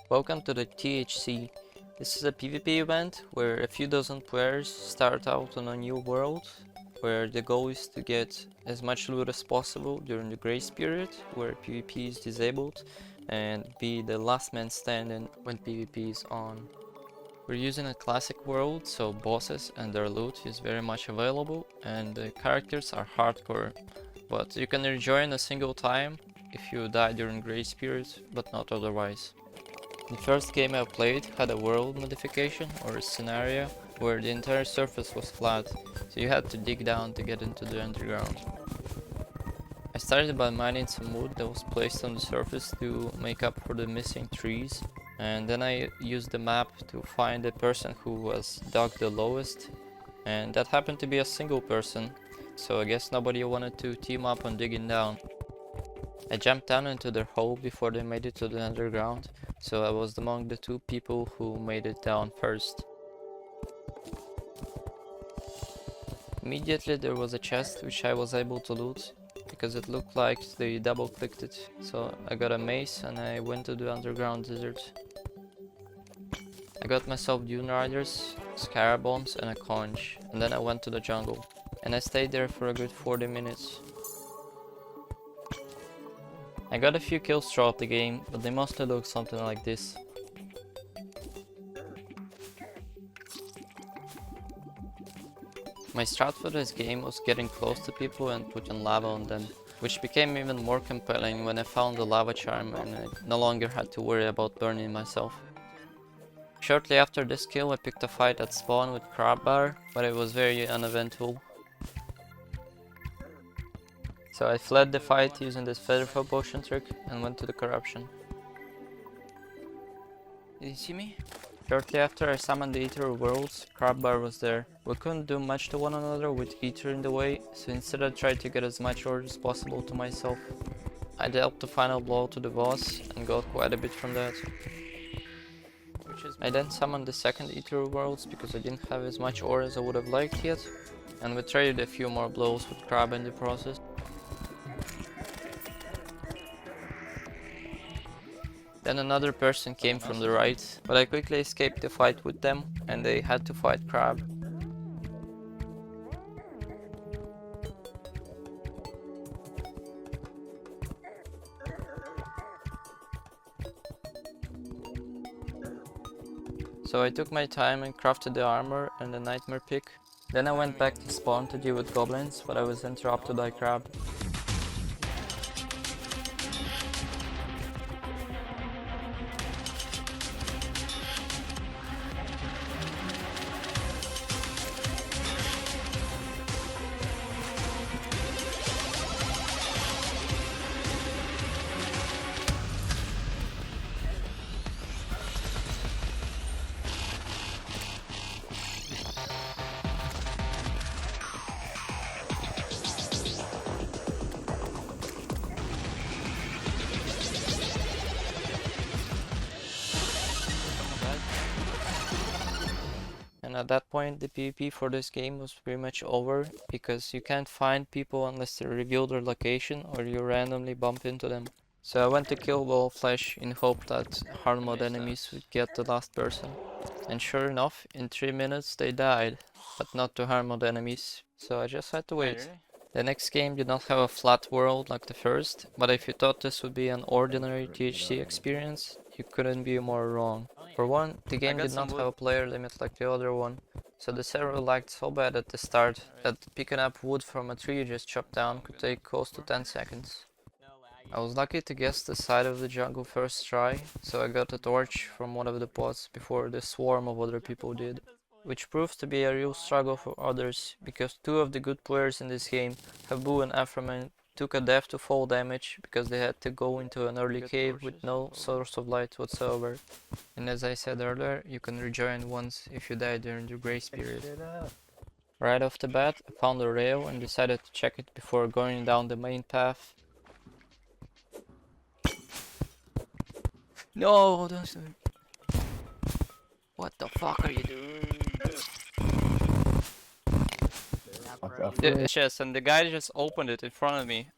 Welcome to the THC. This is a PvP event where a few dozen players start out on a new world where the goal is to get as much loot as possible during the grace period where PvP is disabled and be the last man standing when PvP is on. We're using a classic world, so bosses and their loot is very much available and the characters are hardcore, but you can rejoin a single time if you die during grace period, but not otherwise. The first game I played had a world modification or a scenario where the entire surface was flat, so you had to dig down to get into the underground. I started by mining some wood that was placed on the surface to make up for the missing trees, and then I used the map to find the person who was dug the lowest, and that happened to be a single person, so I guess nobody wanted to team up on digging down. I jumped down into their hole before they made it to the underground, so I was among the two people who made it down first. Immediately there was a chest which I was able to loot, because it looked like they double clicked it, so I got a mace and I went to the underground desert. I got myself dune riders, scarab bombs and a conch, and then I went to the jungle, and I stayed there for a good 40 minutes. I got a few kills throughout the game, but they mostly look something like this. My strat for this game was getting close to people and putting lava on them, which became even more compelling when I found the lava charm and I no longer had to worry about burning myself. Shortly after this kill I picked a fight at spawn with Crabbar, but it was very uneventful. So I fled the fight using this featherfall potion trick and went to the corruption. Did you see me? Shortly after I summoned the Eater of Worlds, Crabbar was there. We couldn't do much to one another with Eater in the way, so instead I tried to get as much ore as possible to myself. I dealt the final blow to the boss and got quite a bit from that. I then summoned the second Eater of Worlds because I didn't have as much ore as I would have liked yet, and we traded a few more blows with Crab in the process. Then another person came from the right, but I quickly escaped the fight with them and they had to fight Crab. So I took my time and crafted the armor and the nightmare pick. Then I went back to spawn to deal with goblins, but I was interrupted by Crab. And at that point the PvP for this game was pretty much over, because you can't find people unless they reveal their location or you randomly bump into them. So I went to kill Wall Flesh in hope that hard mode enemies would get the last person. And sure enough, in 3 minutes they died, but not to hard mode enemies, so I just had to wait. The next game did not have a flat world like the first, but if you thought this would be an ordinary THC experience, you couldn't be more wrong. For one, the game did not have a player limit like the other one, so the server lagged so bad at the start that picking up wood from a tree you just chopped down could take close to 10 seconds. I was lucky to guess the side of the jungle first try, so I got a torch from one of the pots before the swarm of other people did. Which proves to be a real struggle for others, because two of the good players in this game, Habu and Aframan, took a death to fall damage because they had to go into an early cave with no source of light whatsoever. And as I said earlier, you can rejoin once if you die during the grace period. Right off the bat, I found a rail and decided to check it before going down the main path. No, don't do it. What the fuck are you doing? The chest, and the guy just opened it in front of me.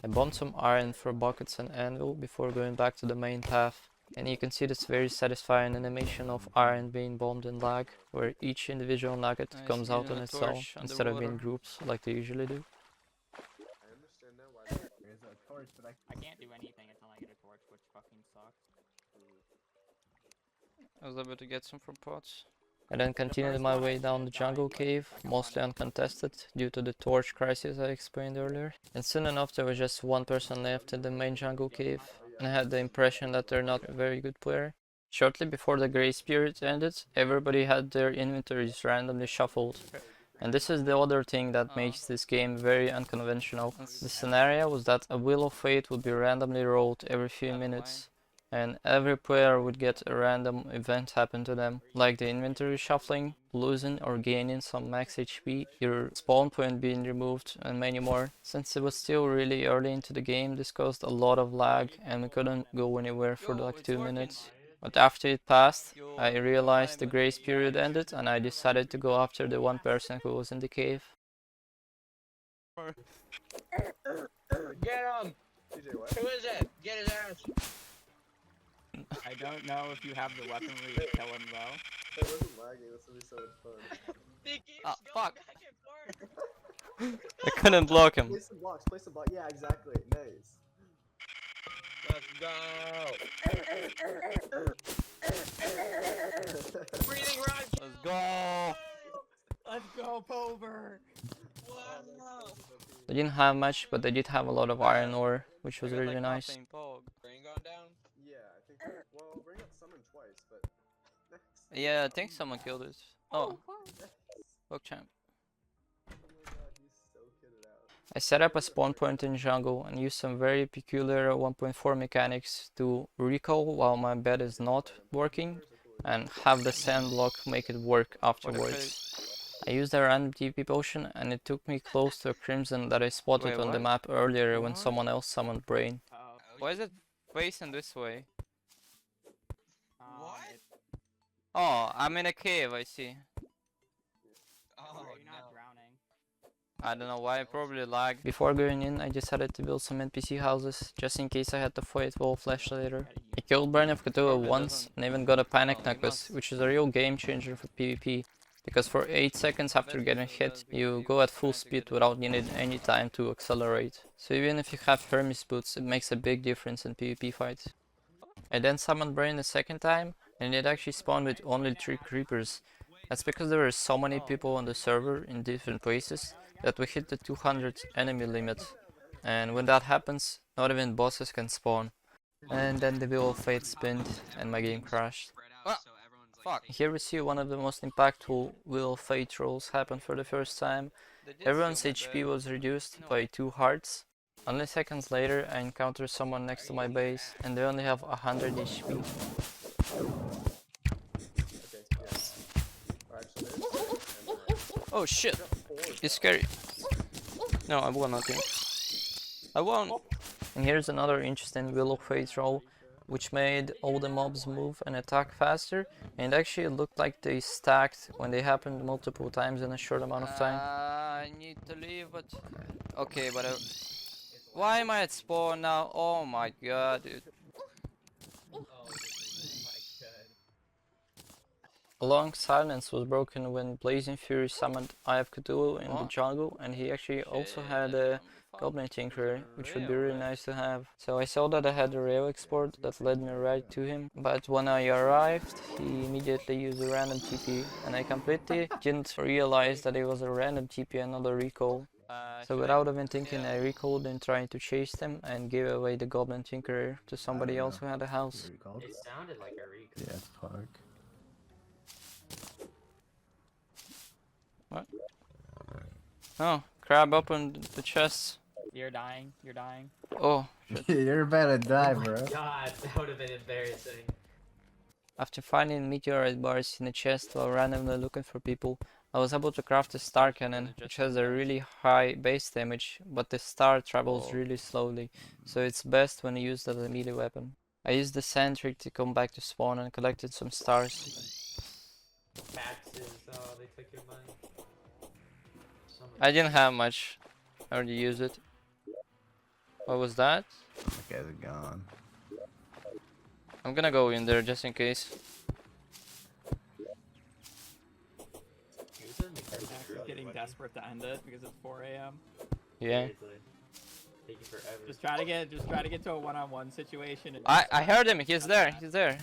I bought some iron for buckets and anvil before going back to the main path. And you can see this very satisfying animation of iron being bombed in lag, where each individual nugget comes out on its own instead of in groups like they usually do. I understand now why there's a torch, but I can't do anything until I get a torch, which fucking sucks. I was able to get some from pots. I then continued my way down the jungle cave, mostly uncontested due to the torch crisis I explained earlier. And soon enough there was just one person left in the main jungle cave, and I had the impression that they're not a very good player. Shortly before the grace period ended, everybody had their inventories randomly shuffled. And this is the other thing that makes this game very unconventional. The scenario was that a Wheel of Fate would be randomly rolled every few minutes, and every player would get a random event happen to them, like the inventory shuffling, losing or gaining some max HP, your spawn point being removed, and many more. Since it was still really early into the game, this caused a lot of lag and we couldn't go anywhere for like 2 minutes. But after it passed, I realized the grace period ended and I decided to go after the one person who was in the cave. Get him! TJ, what? Who is it? Get his ass! I don't know if you have the weaponry to kill him though. It wasn't lagging, this would be so much fun. He keeps Ah, going fuck. back and forth. I couldn't block him. Place some blocks, place some blocks. Yeah, exactly. Nice. Let's go! Breathing rush! Let's go! Let's go, Pover! Wow! They didn't have much, but they did have a lot of iron ore, which was really nice. Brain gone down? Yeah, I think. Well, Brain got summoned twice, but. Next. Yeah, I think someone killed it. Oh, look champ. Oh my god, he's so kitted out. I set up a spawn point in jungle and used some very peculiar 1.4 mechanics to recall while my bed is not working and have the sand block make it work afterwards. I used a random TP potion and it took me close to a crimson that I spotted on the map earlier when someone else summoned Brain. Oh. Why is it facing this way? What? Oh, I'm in a cave, I see. Oh, You're not drowning. I don't know why, I probably lagged. Before going in, I decided to build some NPC houses, just in case I had to fight Wolflash later. I killed Brain of Cthulhu once, and even got a panic necklace, which is a real game changer for PvP. Because for 8 seconds after getting hit, you go at full speed without needing any time to accelerate. So even if you have Hermes boots, it makes a big difference in PvP fights. I then summoned Brain a second time, and it actually spawned with only 3 creepers. That's because there were so many people on the server in different places that we hit the 200 enemy limit. And when that happens, not even bosses can spawn. And then the Wheel of Fate spinned and my game crashed. Fuck. Here we see one of the most impactful Wheel of Fate rolls happen for the first time. Everyone's HP was reduced by 2 hearts. Only seconds later I encounter someone next to my base and they only have 100 HP. Okay, yeah. Alright, so there's Brain, and Oh shit, I got 4 of it's them. scary. No, I won nothing. I won! And here's another interesting Wheel of Fate roll, which made all the mobs move and attack faster, and actually it looked like they stacked when they happened multiple times in a short amount of time. I need to leave, but... Okay, but... Why am I at spawn now? Oh my god, dude. A long silence was broken when Blazing Fury summoned Eye of Cthulhu in the jungle, and he actually also had a Goblin Tinkerer, which would be really nice to have. So I saw that I had a rail export that led me right to him, but when I arrived, he immediately used a random TP, and I completely didn't realize that it was a random TP and not a recall. So without even thinking, I recalled in trying to chase them and gave away the Goblin Tinkerer to somebody else who had a house. It sounded like a recall. Yeah, fuck. What? Oh, crab opened the chest. You're dying. You're dying. Oh, You're about to die, Oh my bro. god, that would have been embarrassing. after finding meteorite bars in a chest while randomly looking for people, I was able to craft a star cannon, which has a really high base damage, but the star travels really slowly, so it's best when used as a melee weapon. I used the sand trick to come back to spawn and collected some stars. Taxes, oh, they took your money. I didn't have much. I already used it. What was that? That guy's gone. I'm gonna go in there just in case. Who's in the kitchen? Actually getting desperate to end it because it's 4 a.m. Yeah. Seriously. Taking forever. Just try to get to a one-on-one situation. And I heard him. He's there. He's there.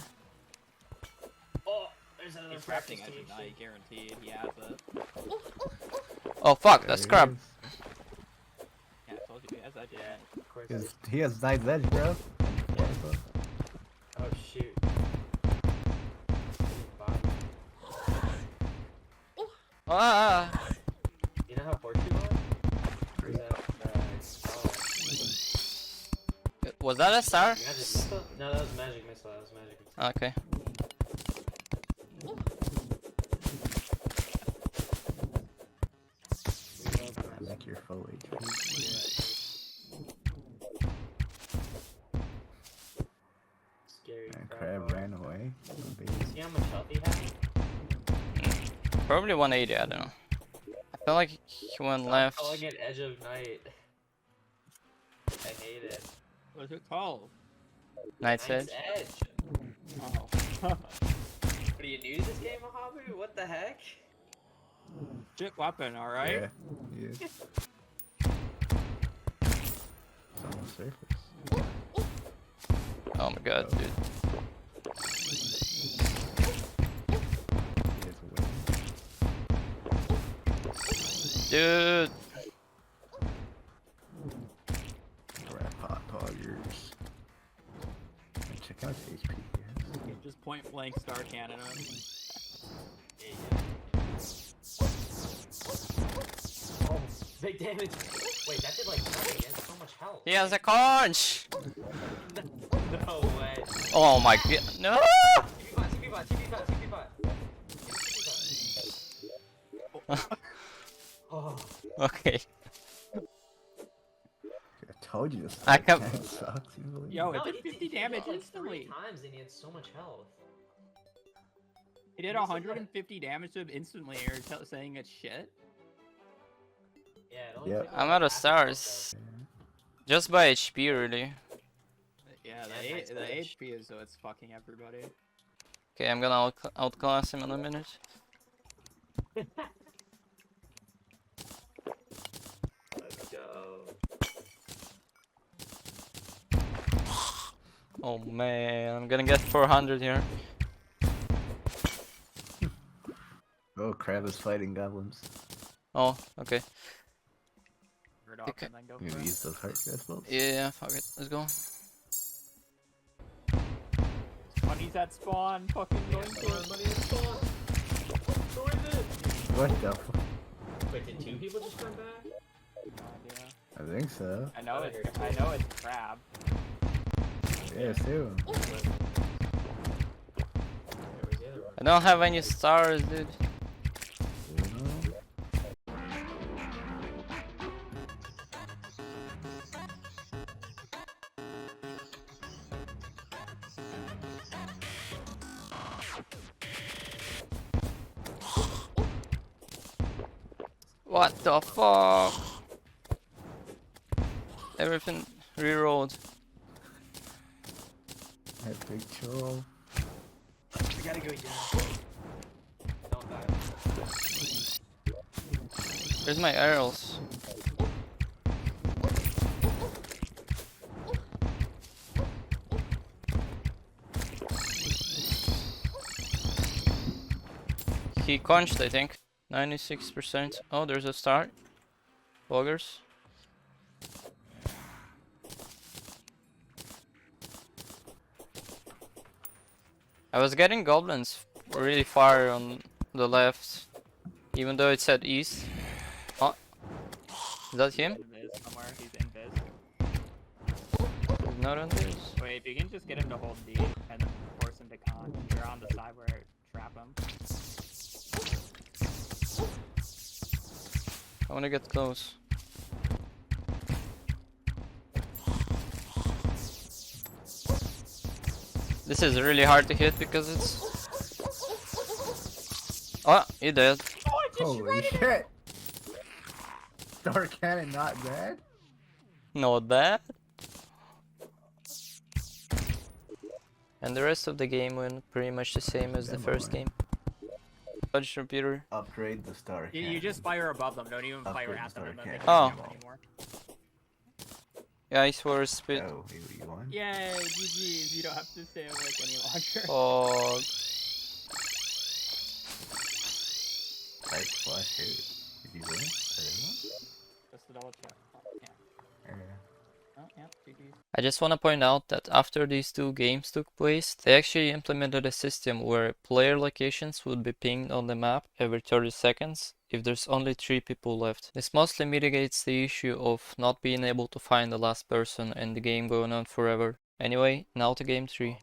Oh, there's another he's practice crafting as station. a knight, guaranteed. He has it. Oh fuck, that's crap. Yeah, I told you guys I did. Yeah, of course. He has Knight's Edge, bro. Oh shoot. Ah. You know how fortunate you are? Or is that, Was that a star? magic missile? No, that was magic missile. That was magic missile. Okay. I think you're full HP. Scary And crap. Crab ran away. See how much health he has? Probably 180. I don't know. I feel like he went Stop left. calling it Edge of Night. I hate it. What is it called? Knight's Knight's Edge. Edge. Oh. What are you new to this game, Mahabu? What the heck? Shit weapon, alright? Yeah. Yeah. It's on the surface. Oh my god, dude. He is away. Dude. Grab hot poggers. And check out the HP. Yes. Just point blank star cannon him. Oh, big damage. Wait, that did like nothing. He has so much health. He has a conch! No way. Oh my god. No! TP bot, TP bot, TP bot, TP bot. Oh, Okay. I told you this. I can- tank sucks. You believe Yo, me? it did 50 damage like instantly. 3 times and he had so much health. He did 150 damage to him instantly. You're saying it's shit? Yeah, it only Yep. took, like, I'm out of half health, stars. Just by HP, really. Yeah, Yeah, nice the edge. HP is so it's fucking everybody. Okay, I'm gonna outclass him in a minute. Let's go. Oh man, I'm gonna get 400 here. Oh, Crab is fighting goblins. Oh, okay. Turn it off Okay. and then go I'm for gonna it. use those heart crystals. Yeah, fuck it. Let's go. Bunnies at spawn, fucking going to it. Money is spawn. Join it. What the fuck? Wait, did 2 people just come back? No idea. I think so. I know it's crab. Yeah, too. Where's the other one? I don't have any stars, dude. You know? What the fuck? Everything rerolled. Epic troll. We gotta go down. Don't die. Where's my arrows? He conched, I think. 96%. Oh, there's a star. Boggers. I was getting goblins really far on the left, even though it said east. Oh, is that him? Invis somewhere. He's invis. He's not on this. Wait, if you can just get him to hold D and then force him to con, you're on the side where I trap him. I want to get close. This is really hard to hit because it's... Oh, he did. Holy shit! Star cannon not bad? Not bad. And the rest of the game went pretty much the same as the first game. Fudge repeater. Upgrade the star cannon. You just fire above them. Don't even fire Upgrade at the them. And then they star can't cannon. jump anymore. Yeah, Ice Wars spit. Oh, you won? Yay, GG's. You don't have to say it like any longer. Oh, Type slash who? Did you win? Or they won? Just to double check. Oh, yeah. Or- Oh, yeah, GG's. I just want to point out that after these two games took place, they actually implemented a system where player locations would be pinged on the map every 30 seconds if there's only 3 people left. This mostly mitigates the issue of not being able to find the last person and the game going on forever. Anyway, now to game 3.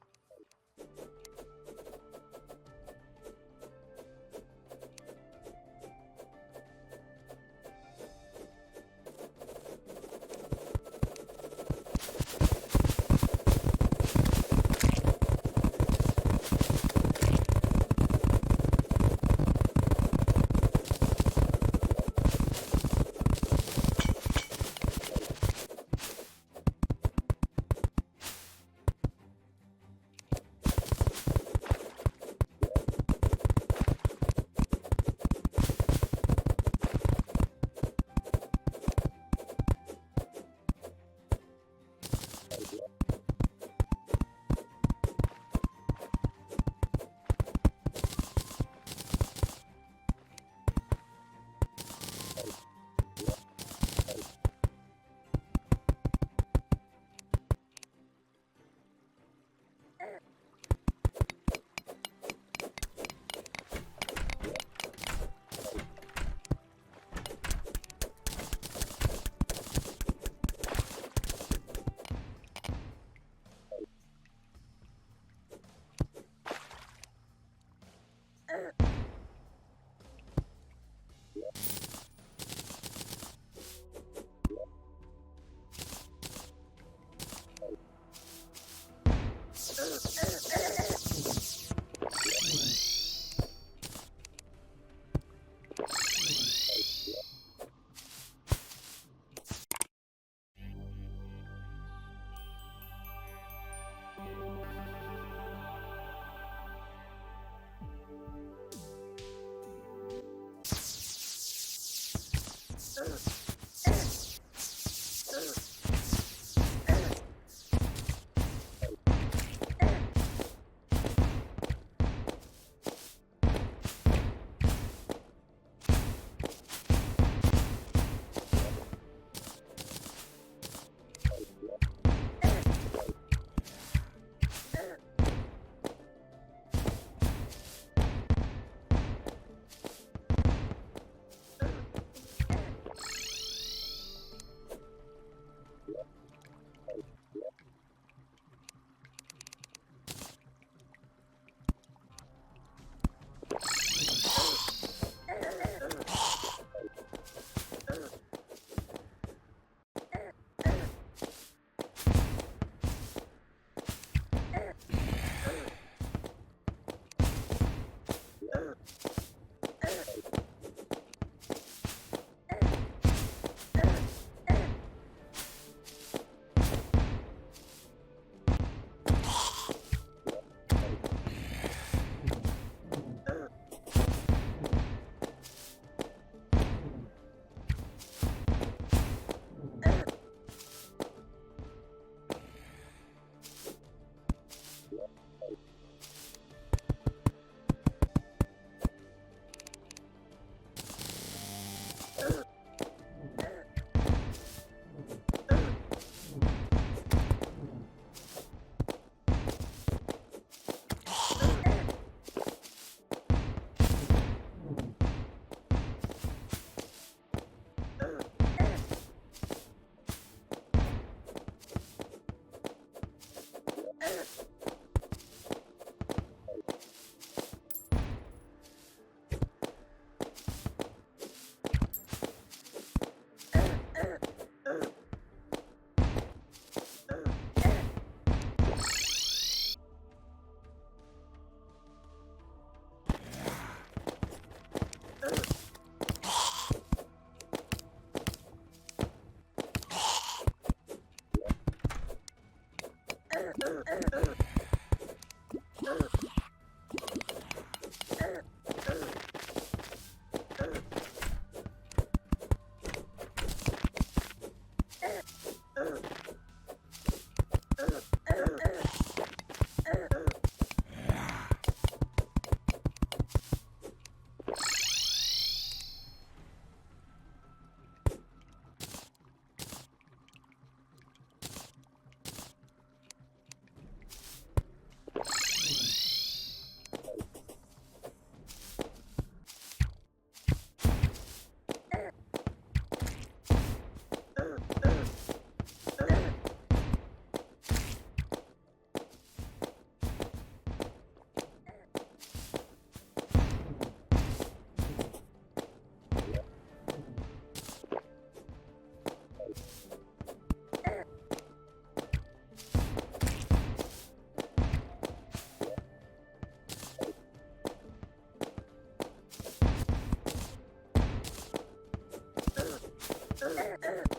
er, er.